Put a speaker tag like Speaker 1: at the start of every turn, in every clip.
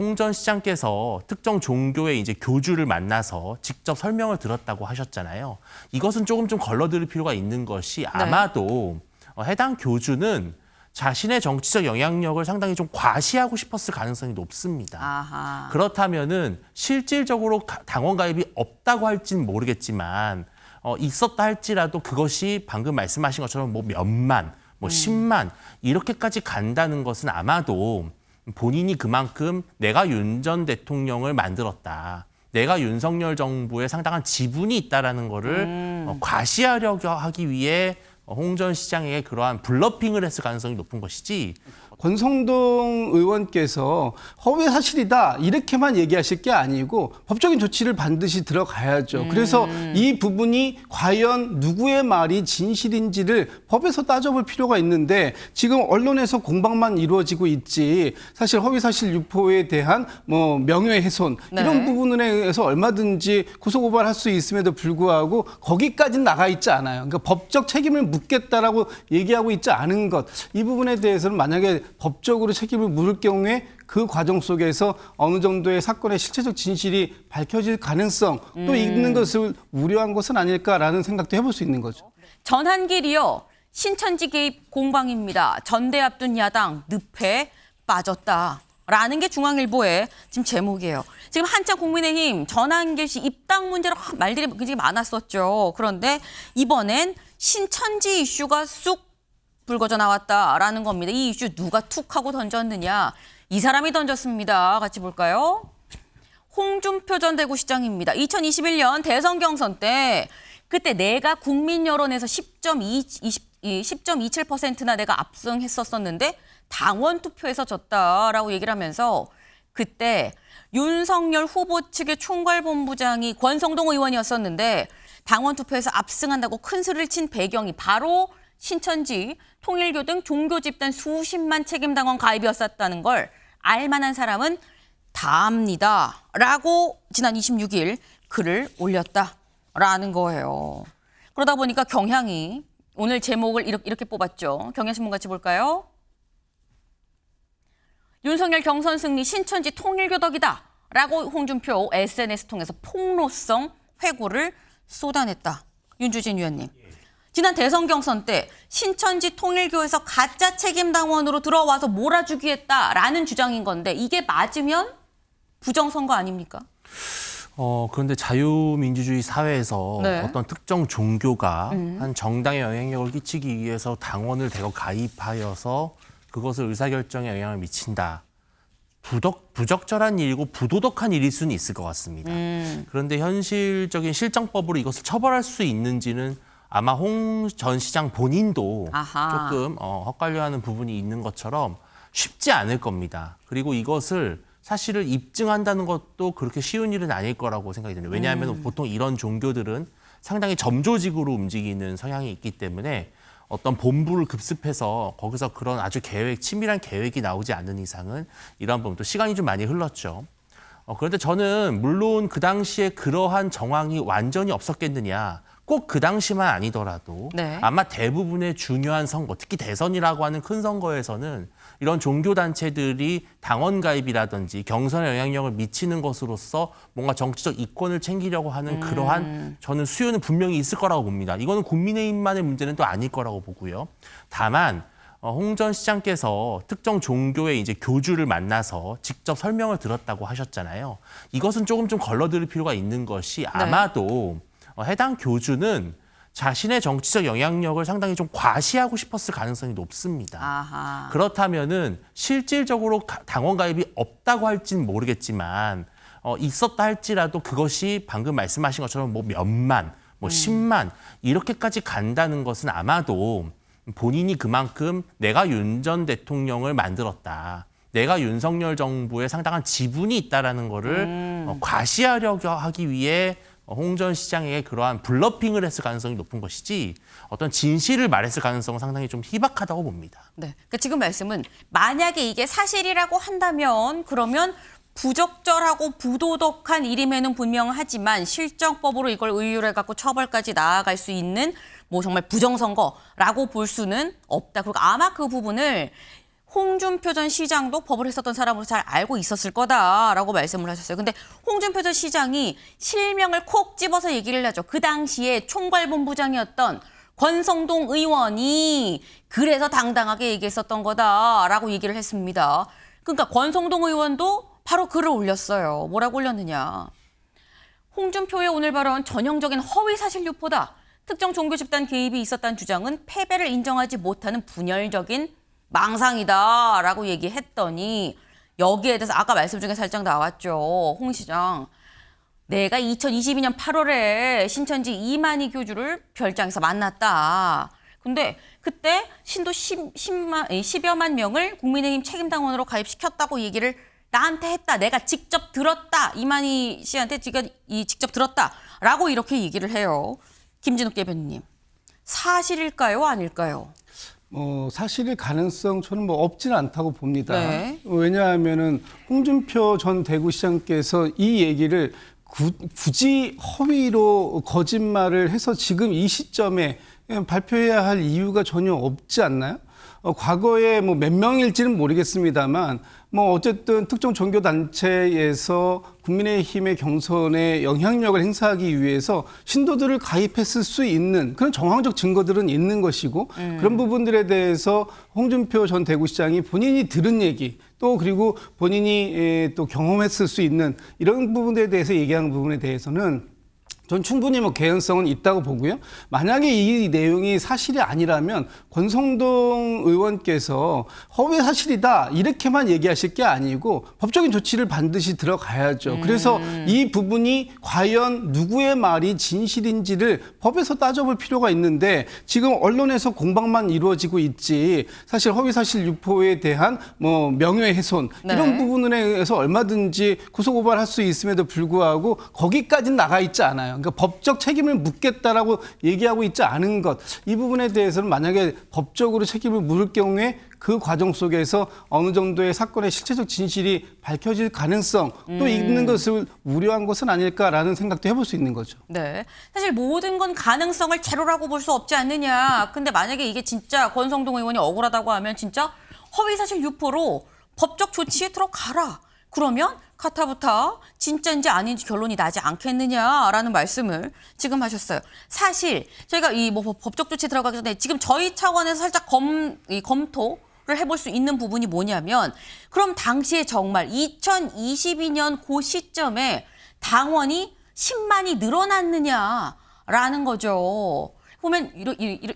Speaker 1: 홍 전 시장께서 특정 종교의 이제 교주를 만나서 직접 설명을 들었다고 하셨잖아요. 이것은 조금 좀 걸러들일 필요가 있는 것이 아마도 해당 교주는 자신의 정치적 영향력을 상당히 좀 과시하고 싶었을 가능성이 높습니다.
Speaker 2: 아하.
Speaker 1: 그렇다면은 실질적으로 당원 가입이 없다고 할지는 모르겠지만 있었다 할지라도 그것이 방금 말씀하신 것처럼 뭐 몇만, 뭐 10만 이렇게까지 간다는 것은 아마도 본인이 그만큼 내가 윤 전 대통령을 만들었다. 내가 윤석열 정부에 상당한 지분이 있다라는 거를 과시하려고 하기 위해 홍 전 시장에게 그러한 블러핑을 했을 가능성이 높은 것이지.
Speaker 3: 권성동 의원께서 허위 사실이다 이렇게만 얘기하실 게 아니고 법적인 조치를 반드시 들어가야죠. 그래서 이 부분이 과연 누구의 말이 진실인지를 법에서 따져볼 필요가 있는데 지금 언론에서 공방만 이루어지고 있지 사실 허위 사실 유포에 대한 뭐 명예훼손 이런 부분에 의해서 얼마든지 고소고발할 수 있음에도 불구하고 거기까지는 나가 있지 않아요. 그러니까 법적 책임을 묻겠다라고 얘기하고 있지 않은 것 이 부분에 대해서는 만약에 법적으로 책임을 물을 경우에 그 과정 속에서 어느 정도의 사건의 실체적 진실이 밝혀질 가능성 또 있는 것을 우려한 것은 아닐까라는 생각도 해볼 수 있는 거죠.
Speaker 2: 전한길이요. 신천지 개입 공방입니다. 전대 앞둔 야당 늪에 빠졌다. 라는 게 중앙일보의 지금 제목이에요. 지금 한참 국민의힘 전한길 씨 입당 문제로 말들이 굉장히 많았었죠. 그런데 이번엔 신천지 이슈가 쑥 불거져 나왔다라는 겁니다. 이 이슈 누가 툭 하고 던졌느냐. 이 사람이 던졌습니다. 같이 볼까요? 홍준표 전 대구시장입니다. 2021년 대선 경선 때 그때 내가 국민 여론에서 10.27%나 내가 압승했었었는데 당원 투표에서 졌다라고 얘기를 하면서 그때 윤석열 후보 측의 총괄본부장이 권성동 의원이었었는데 당원 투표에서 압승한다고 큰 소리를 친 배경이 바로 신천지, 통일교 등 종교 집단 수십만 책임당원 가입이었었다는 걸 알만한 사람은 다 압니다. 라고 지난 26일 글을 올렸다라는 거예요. 그러다 보니까 경향이 오늘 제목을 이렇게 뽑았죠. 경향신문 같이 볼까요? 윤석열 경선 승리 신천지 통일교 덕이다. 라고 홍준표 SNS 통해서 폭로성 회고를 쏟아냈다. 윤주진 위원님. 지난 대선 경선 때 신천지 통일교에서 가짜 책임당원으로 들어와서 몰아주기 했다라는 주장인 건데 이게 맞으면 부정선거 아닙니까?
Speaker 1: 그런데 자유민주주의 사회에서 어떤 특정 종교가 한 정당에 영향력을 끼치기 위해서 당원을 대거 가입하여서 그것을 의사결정에 영향을 미친다. 부적절한 일이고 부도덕한 일일 수는 있을 것 같습니다. 그런데 현실적인 실정법으로 이것을 처벌할 수 있는지는 아마 홍 전 시장 본인도 조금 헛갈려하는 부분이 있는 것처럼 쉽지 않을 겁니다. 그리고 이것을 사실을 입증한다는 것도 그렇게 쉬운 일은 아닐 거라고 생각이 듭니다. 왜냐하면 보통 이런 종교들은 상당히 점조직으로 움직이는 성향이 있기 때문에 어떤 본부를 급습해서 거기서 그런 아주 치밀한 계획이 나오지 않는 이상은 이러한 부분도 시간이 좀 많이 흘렀죠. 그런데 저는 물론 그 당시에 그러한 정황이 완전히 없었겠느냐. 꼭 그 당시만 아니더라도 아마 대부분의 중요한 선거, 특히 대선이라고 하는 큰 선거에서는 이런 종교단체들이 당원 가입이라든지 경선에 영향력을 미치는 것으로서 뭔가 정치적 이권을 챙기려고 하는 그러한 저는 수요는 분명히 있을 거라고 봅니다. 이거는 국민의힘만의 문제는 또 아닐 거라고 보고요. 다만 홍 전 시장께서 특정 종교의 이제 교주를 만나서 직접 설명을 들었다고 하셨잖아요. 이것은 조금 좀 걸러들일 필요가 있는 것이 아마도 해당 교주는 자신의 정치적 영향력을 상당히 좀 과시하고 싶었을 가능성이 높습니다. 그렇다면은 실질적으로 당원 가입이 없다고 할지는 모르겠지만 있었다 할지라도 그것이 방금 말씀하신 것처럼 뭐 몇만, 뭐 10만 이렇게까지 간다는 것은 아마도 본인이 그만큼 내가 윤 전 대통령을 만들었다. 내가 윤석열 정부에 상당한 지분이 있다라는 거를 과시하려고 하기 위해 홍 전 시장에게 그러한 블러핑을 했을 가능성이 높은 것이지 어떤 진실을 말했을 가능성은 상당히 좀 희박하다고 봅니다.
Speaker 2: 네, 그러니까 지금 말씀은 만약에 이게 사실이라고 한다면 그러면 부적절하고 부도덕한 일임에는 분명하지만 실정법으로 이걸 의율해갖고 처벌까지 나아갈 수 있는 뭐 정말 부정선거라고 볼 수는 없다. 그리고 아마 그 부분을 홍준표 전 시장도 법을 했었던 사람으로 잘 알고 있었을 거다라고 말씀을 하셨어요. 근데 홍준표 전 시장이 실명을 콕 집어서 얘기를 하죠. 그 당시에 총괄본부장이었던 권성동 의원이 그래서 당당하게 얘기했었던 거다라고 얘기를 했습니다. 그러니까 권성동 의원도 바로 글을 올렸어요. 뭐라고 올렸느냐. 홍준표의 오늘 발언 전형적인 허위사실 유포다. 특정 종교 집단 개입이 있었다는 주장은 패배를 인정하지 못하는 분열적인 망상이다라고 얘기했더니 여기에 대해서 아까 말씀 중에 살짝 나왔죠. 홍 시장. 내가 2022년 8월에 신천지 이만희 교주를 별장에서 만났다. 근데 그때 신도 10여만 명을 국민의힘 책임당원으로 가입시켰다고 얘기를 나한테 했다. 내가 직접 들었다. 이만희 씨한테 제가 직접 들었다라고 이렇게 얘기를 해요. 김진욱 대변인님. 사실일까요? 아닐까요?
Speaker 3: 사실일 가능성 저는 없지는 않다고 봅니다.
Speaker 2: 네.
Speaker 3: 왜냐하면은 홍준표 전 대구시장께서 이 얘기를 굳이 허위로 거짓말을 해서 지금 이 시점에 발표해야 할 이유가 전혀 없지 않나요? 과거에 몇 명일지는 모르겠습니다만 어쨌든 특정 종교 단체에서 국민의힘의 경선에 영향력을 행사하기 위해서 신도들을 가입했을 수 있는 그런 정황적 증거들은 있는 것이고 그런 부분들에 대해서 홍준표 전 대구시장이 본인이 들은 얘기 또 그리고 본인이 또 경험했을 수 있는 이런 부분에 대해서 얘기하는 부분에 대해서는 전 충분히 개연성은 있다고 보고요. 만약에 이 내용이 사실이 아니라면 권성동 의원께서 허위 사실이다 이렇게만 얘기하실 게 아니고 법적인 조치를 반드시 들어가야죠. 그래서 이 부분이 과연 누구의 말이 진실인지를 법에서 따져볼 필요가 있는데 지금 언론에서 공방만 이루어지고 있지 사실 허위 사실 유포에 대한 명예훼손 이런 부분에 의해서 얼마든지 고소고발할 수 있음에도 불구하고 거기까지는 나가 있지 않아요. 그러니까 법적 책임을 묻겠다라고 얘기하고 있지 않은 것, 이 부분에 대해서는 만약에 법적으로 책임을 물을 경우에 그 과정 속에서 어느 정도의 사건의 실체적 진실이 밝혀질 가능성 또 있는 것을 우려한 것은 아닐까라는 생각도 해볼 수 있는 거죠.
Speaker 2: 네. 사실 모든 건 가능성을 제로라고 볼 수 없지 않느냐. 근데 만약에 이게 진짜 권성동 의원이 억울하다고 하면 진짜 허위사실 유포로 법적 조치에 들어가라. 그러면 카타부타 진짜인지 아닌지 결론이 나지 않겠느냐라는 말씀을 지금 하셨어요. 사실 저희가 이 법적 조치 들어가기 전에 지금 저희 차원에서 살짝 검토를 해볼 수 있는 부분이 뭐냐면 그럼 당시에 정말 2022년 그 시점에 당원이 10만이 늘어났느냐라는 거죠. 보면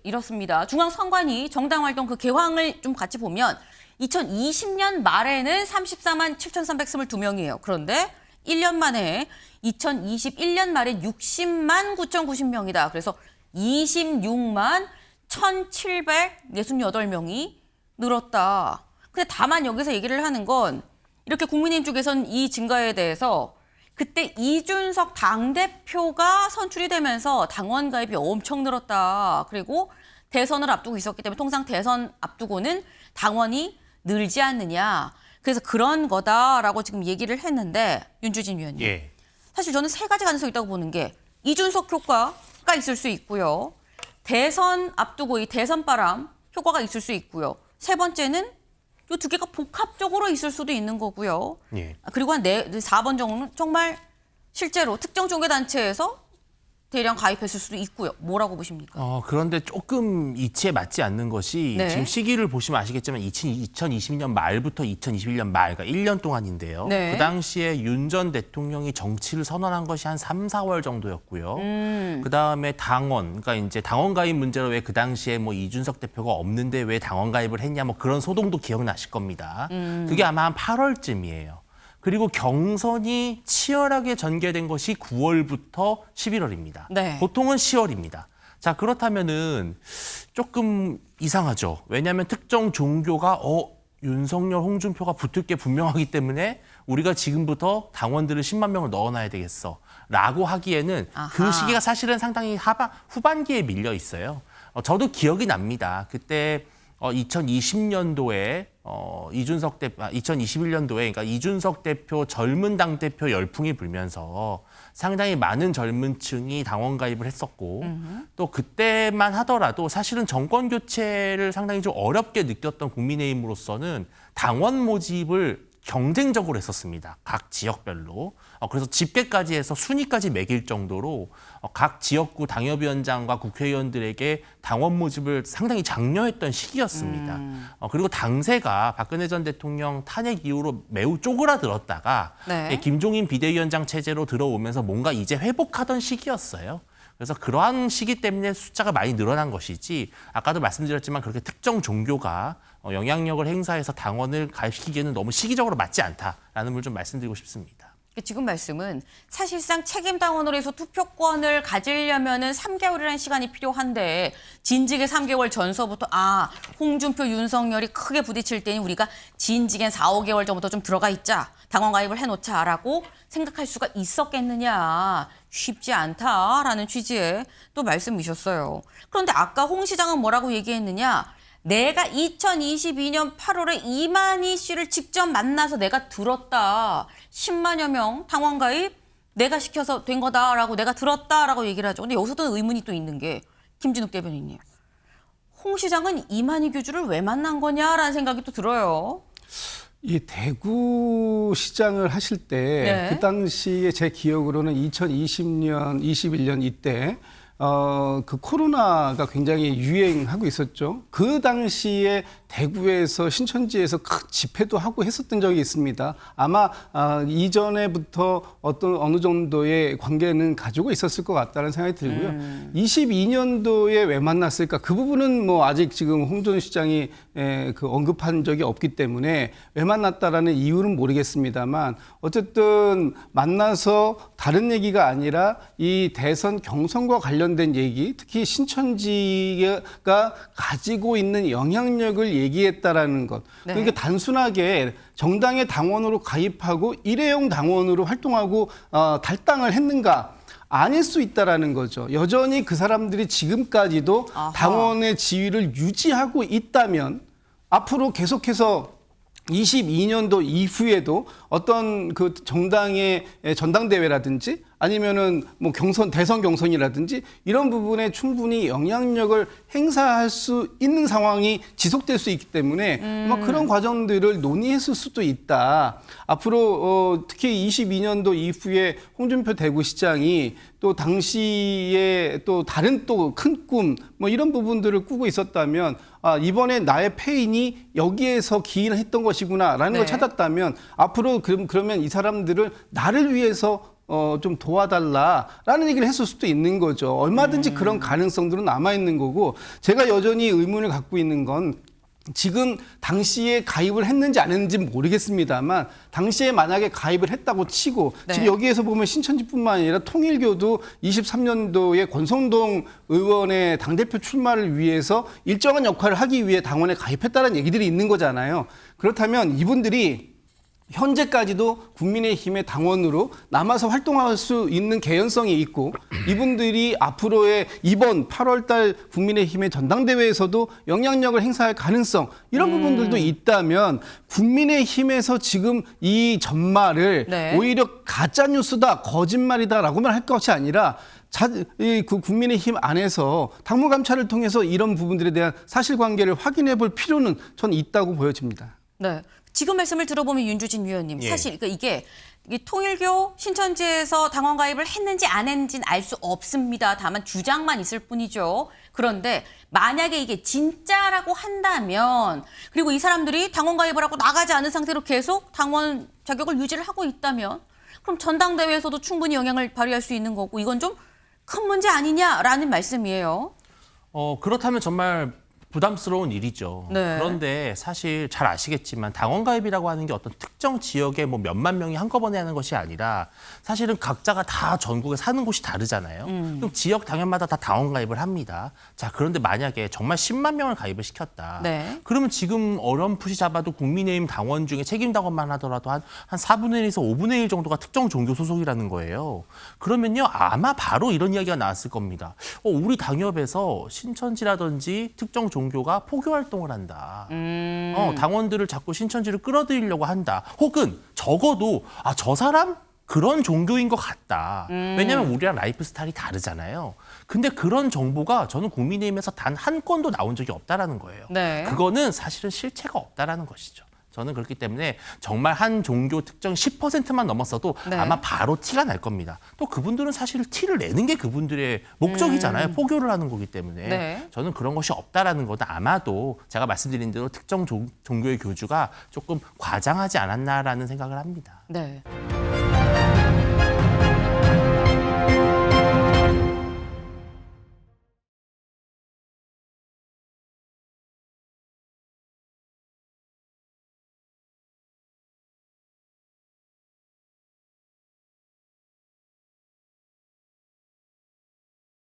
Speaker 2: 이렇습니다. 중앙선관위 정당활동 그 개황을 좀 같이 보면 2020년 말에는 34만 7,322명이에요. 그런데 1년 만에 2021년 말에 60만 9,090명이다. 그래서 26만 1,768명이 늘었다. 근데 다만 여기서 얘기를 하는 건 이렇게 국민의힘 쪽에서는 이 증가에 대해서 그때 이준석 당대표가 선출이 되면서 당원 가입이 엄청 늘었다. 그리고 대선을 앞두고 있었기 때문에 통상 대선 앞두고는 당원이 늘지 않느냐. 그래서 그런 거다라고 지금 얘기를 했는데 윤주진 위원님.
Speaker 1: 예.
Speaker 2: 사실 저는 세 가지 가능성이 있다고 보는 게 이준석 효과가 있을 수 있고요. 대선 앞두고 이 대선 바람 효과가 있을 수 있고요. 세 번째는 이 두 개가 복합적으로 있을 수도 있는 거고요.
Speaker 1: 예.
Speaker 2: 그리고 한 4번 정도는 정말 실제로 특정 종교단체에서 대량 가입했을 수도 있고요. 뭐라고 보십니까?
Speaker 1: 그런데 조금 이치에 맞지 않는 것이
Speaker 2: 네.
Speaker 1: 지금 시기를 보시면 아시겠지만 2020년 말부터 2021년 말, 그러니까 1년 동안인데요.
Speaker 2: 네.
Speaker 1: 그 당시에 윤 전 대통령이 정치를 선언한 것이 한 3, 4월 정도였고요. 그다음에 당원, 그러니까 이제 당원 가입 문제로 왜 그 당시에 이준석 대표가 없는데 왜 당원 가입을 했냐 그런 소동도 기억나실 겁니다. 그게 아마 한 8월쯤이에요. 그리고 경선이 치열하게 전개된 것이 9월부터 11월입니다.
Speaker 2: 네.
Speaker 1: 보통은 10월입니다. 자, 그렇다면은 조금 이상하죠. 왜냐하면 특정 종교가 윤석열, 홍준표가 붙을 게 분명하기 때문에 우리가 지금부터 당원들을 10만 명을 넣어놔야 되겠어. 라고 하기에는
Speaker 2: 아하.
Speaker 1: 그 시기가 사실은 상당히 후반기에 밀려 있어요. 저도 기억이 납니다. 그때 2020년도에 2021년도에 그러니까 이준석 대표 젊은 당 대표 열풍이 불면서 상당히 많은 젊은 층이 당원 가입을 했었고 또 그때만 하더라도 사실은 정권 교체를 상당히 좀 어렵게 느꼈던 국민의힘으로서는 당원 모집을 경쟁적으로 했었습니다. 각 지역별로. 그래서 집계까지 해서 순위까지 매길 정도로 각 지역구 당협위원장과 국회의원들에게 당원 모집을 상당히 장려했던 시기였습니다. 그리고 당세가 박근혜 전 대통령 탄핵 이후로 매우 쪼그라들었다가
Speaker 2: 네.
Speaker 1: 김종인 비대위원장 체제로 들어오면서 뭔가 이제 회복하던 시기였어요. 그래서 그러한 시기 때문에 숫자가 많이 늘어난 것이지 아까도 말씀드렸지만 그렇게 특정 종교가 영향력을 행사해서 당원을 가입시키기에는 너무 시기적으로 맞지 않다라는 걸 좀 말씀드리고 싶습니다.
Speaker 2: 지금 말씀은 사실상 책임 당원으로 해서 투표권을 가지려면은 3개월이라는 시간이 필요한데 진즉의 3개월 전서부터 홍준표, 윤석열이 크게 부딪힐 때니 우리가 진즉엔 4, 5개월 전부터 좀 들어가 있자. 당원 가입을 해놓자라고 생각할 수가 있었겠느냐. 쉽지 않다라는 취지의 또 말씀이셨어요. 그런데 아까 홍 시장은 뭐라고 얘기했느냐. 내가 2022년 8월에 이만희 씨를 직접 만나서 내가 들었다. 10만여 명 당원 가입 내가 시켜서 된 거다라고 내가 들었다라고 얘기를 하죠. 근데 여기서도 의문이 또 있는 게 김진욱 대변인님. 홍 시장은 이만희 교주를 왜 만난 거냐라는 생각이 또 들어요.
Speaker 3: 이 대구 시장을 하실 때 그 당시에 제 기억으로는 2020년, 21년 이때 그 코로나가 굉장히 유행하고 있었죠. 그 당시에 대구에서 신천지에서 큰 집회도 하고 했었던 적이 있습니다. 아마 이전에부터 어느 정도의 관계는 가지고 있었을 것 같다는 생각이 들고요. 22년도에 왜 만났을까? 그 부분은 뭐 아직 지금 홍 전 시장이 그 언급한 적이 없기 때문에 왜 만났다라는 이유는 모르겠습니다만 어쨌든 만나서 다른 얘기가 아니라 이 대선 경선과 관련된 얘기, 특히 신천지가 가지고 있는 영향력을 얘기했다라는 것.
Speaker 2: 네.
Speaker 3: 그러니까 단순하게 정당의 당원으로 가입하고 일회용 당원으로 활동하고 탈당을 했는가? 아닐 수 있다라는 거죠. 여전히 그 사람들이 지금까지도 당원의 지위를 유지하고 있다면 앞으로 계속해서 22년도 이후에도 어떤 그 정당의 전당대회라든지 아니면은 뭐 대선 경선이라든지 이런 부분에 충분히 영향력을 행사할 수 있는 상황이 지속될 수 있기 때문에 아마 그런 과정들을 논의했을 수도 있다. 앞으로 특히 22년도 이후에 홍준표 대구시장이 또 당시에 또 다른 또 큰 꿈 뭐 이런 부분들을 꾸고 있었다면 이번에 나의 패인이 여기에서 기인했던 것이구나라는 걸 찾았다면 앞으로 그러면 이 사람들을 나를 위해서 좀 도와달라라는 얘기를 했을 수도 있는 거죠. 얼마든지 그런 가능성들은 남아있는 거고 제가 여전히 의문을 갖고 있는 건 지금 당시에 가입을 했는지 안 했는지 모르겠습니다만 당시에 만약에 가입을 했다고 치고 지금 여기에서 보면 신천지뿐만 아니라 통일교도 23년도에 권성동 의원의 당대표 출마를 위해서 일정한 역할을 하기 위해 당원에 가입했다는 얘기들이 있는 거잖아요. 그렇다면 이분들이 현재까지도 국민의힘의 당원으로 남아서 활동할 수 있는 개연성이 있고 이분들이 앞으로의 이번 8월 달 국민의힘의 전당대회에서도 영향력을 행사할 가능성 이런 부분들도 있다면 국민의힘에서 지금 이 전말을 오히려 가짜뉴스다 거짓말이다라고만 할 것이 아니라 그 국민의힘 안에서 당무감찰을 통해서 이런 부분들에 대한 사실관계를 확인해 볼 필요는 저는 있다고 보여집니다.
Speaker 2: 네. 지금 말씀을 들어보면 윤주진 위원님 사실 이게 통일교 신천지에서 당원 가입을 했는지 안 했는지는 알 수 없습니다. 다만 주장만 있을 뿐이죠. 그런데 만약에 이게 진짜라고 한다면 그리고 이 사람들이 당원 가입을 하고 나가지 않은 상태로 계속 당원 자격을 유지를 하고 있다면 그럼 전당대회에서도 충분히 영향을 발휘할 수 있는 거고 이건 좀 큰 문제 아니냐라는 말씀이에요.
Speaker 1: 그렇다면 정말 부담스러운 일이죠. 그런데 사실 잘 아시겠지만 당원 가입이라고 하는 게 어떤 특정 지역에 뭐 몇만 명이 한꺼번에 하는 것이 아니라 사실은 각자가 다 전국에 사는 곳이 다르잖아요. 그럼 지역 당연마다 다 당원 가입을 합니다. 자, 그런데 만약에 정말 10만 명을 가입을 시켰다. 그러면 지금 어렴풋이 잡아도 국민의힘 당원 중에 책임 당원만 하더라도 한 4분의 1에서 5분의 1 정도가 특정 종교 소속이라는 거예요. 그러면요, 아마 바로 이런 이야기가 나왔을 겁니다. 우리 당협에서 신천지라든지 특정 종교 종교가 포교 활동을 한다. 당원들을 자꾸 신천지를 끌어들이려고 한다. 혹은 적어도 저 사람 그런 종교인 것 같다. 왜냐하면 우리랑 라이프 스타일이 다르잖아요. 근데 그런 정보가 저는 국민의힘에서 단 한 건도 나온 적이 없다라는 거예요.
Speaker 2: 네.
Speaker 1: 그거는 사실은 실체가 없다라는 것이죠. 저는 그렇기 때문에 정말 한 종교 특정 10%만 넘었어도
Speaker 2: 네.
Speaker 1: 아마 바로 티가 날 겁니다. 또 그분들은 사실 티를 내는 게 그분들의 목적이잖아요. 포교를 하는 거기 때문에.
Speaker 2: 네.
Speaker 1: 저는 그런 것이 없다라는 것은 아마도 제가 말씀드린 대로 특정 종교의 교주가 조금 과장하지 않았나라는 생각을 합니다.
Speaker 2: 네.